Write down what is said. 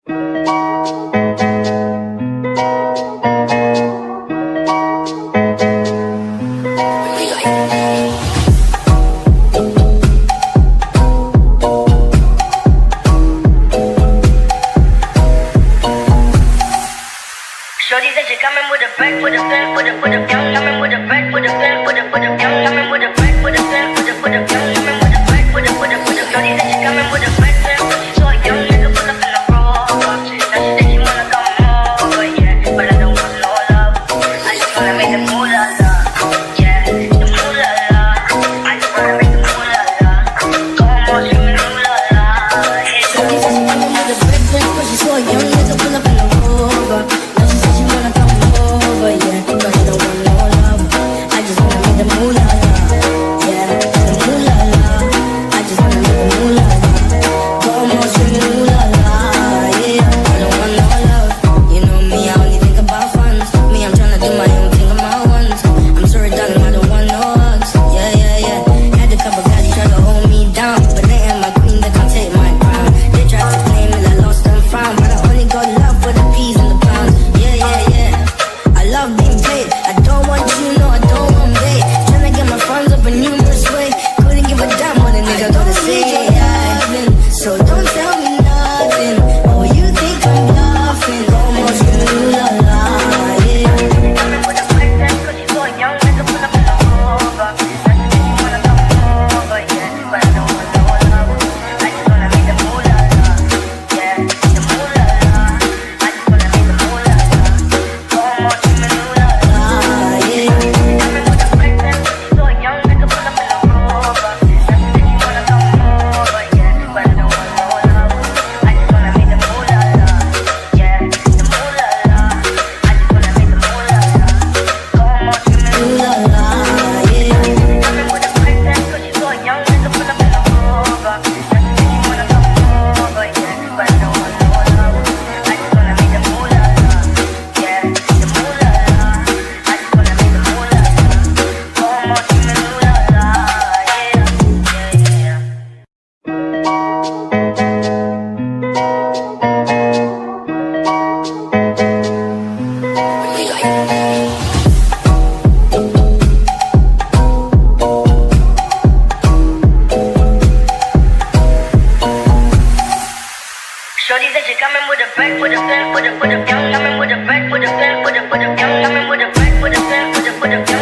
Shorty said she coming with a back, with a gun, with a gun, coming with a back, with a gun, with a gun, coming with a back, with a gun, with a gun, coming with a back, with a gun. Shorty said she coming with a back, she saw a young nigga pull up in the road. Now she said she wanna come over, yeah, but I don't want no love. I just wanna make the moolah love, yeah, the moolah love. I just wanna make the moolah love. Come on, screaming moolah love. Shorty said she coming with a back, but she saw a young nigga pull up in the road. Now she said she wanna come over, yeah, but I don't want no love. I just wanna make the moolah love, yeah, the moolah love. I just wanna make the moolah love. Come on, screaming moolah love, yeah, I don't want no love. You know me, I only think about funds. Me, I'm tryna do my own thing on my ones. I'm sorry, darling, I don't want no hugs. Yeah, yeah, yeah. Had a couple guys try to hold me down, but they ain't my queen, they can't take my crown. They tried to claim it, I lost and found, but I only got love for the peas and the pounds. Yeah, yeah, yeah. I love being paid. I don't want you, no, I don't want bait. Tryna get my funds up a numerous way. Couldn't give a damn what a nigga gotta say. So don't tell me nothing. Oh, you think I'm bluffing? Almost screaming la la, yeah. Coming with a back, 'cause she saw a young nigga pull up in the road. Now she said she wanna come over, yeah, but I don't want no love. I just wanna make the moolah love, yeah, the moolah love. I just wanna make the moolah love. Come on, screaming moolah love. Yeah. Coming with a back, 'cause she saw a young nigga pull up in the road. Now she said she wanna come over, yeah, but I don't want no love. I just wanna make the moolah love, yeah, the moolah love. I just wanna make the moolah love. Come on, screaming Ooh la la, yeah. coming with a back, 'cause she saw a young nigga pull up in the road. Now she said she wanna come over, yeah, but I don't want no love. I just wanna make the moolah love, yeah, the moolah love. I just wanna make the moolah love. Come on, screaming moolah love, yeah, yeah, yeah. Shorty said she coming with a back, with a gun, with a gun, coming with a back, with a gun, with a gun, coming with a back, with a gun, with a gun.